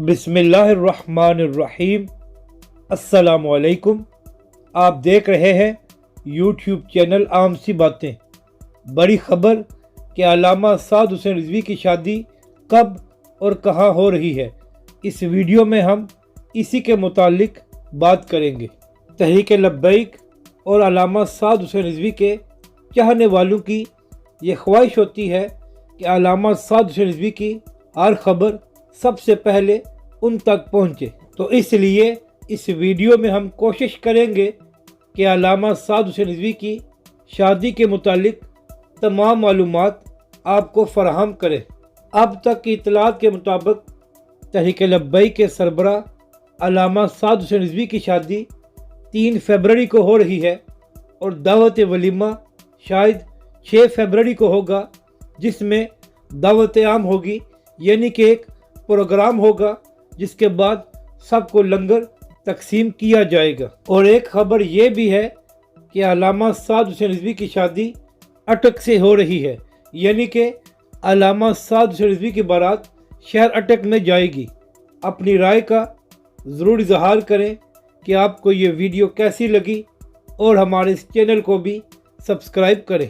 بسم اللہ الرحمن الرحیم۔ السلام علیکم۔ آپ دیکھ رہے ہیں یوٹیوب چینل عام سی باتیں۔ بڑی خبر کہ علامہ سعد حسین رضوی کی شادی کب اور کہاں ہو رہی ہے، اس ویڈیو میں ہم اسی کے متعلق بات کریں گے۔ تحریک لبیک اور علامہ سعد حسین رضوی کے چاہنے والوں کی یہ خواہش ہوتی ہے کہ علامہ سعد حسین رضوی کی ہر خبر سب سے پہلے ان تک پہنچے، تو اس لیے اس ویڈیو میں ہم کوشش کریں گے کہ علامہ سعد حسین رضوی کی شادی کے متعلق تمام معلومات آپ کو فراہم کریں۔ اب تک کی اطلاعات کے مطابق تحریک لبیک کے سربراہ علامہ سعد حسین رضوی کی شادی 3 فروری کو ہو رہی ہے اور دعوت ولیمہ شاید 6 فروری کو ہوگا، جس میں دعوت عام ہوگی، یعنی کہ ایک پروگرام ہوگا جس کے بعد سب کو لنگر تقسیم کیا جائے گا۔ اور ایک خبر یہ بھی ہے کہ علامہ سعد حسین رضوی کی شادی اٹک سے ہو رہی ہے، یعنی کہ علامہ سعد حسین رضوی کی بارات شہر اٹک میں جائے گی۔ اپنی رائے کا ضرور اظہار کریں کہ آپ کو یہ ویڈیو کیسی لگی، اور ہمارے اس چینل کو بھی سبسکرائب کریں۔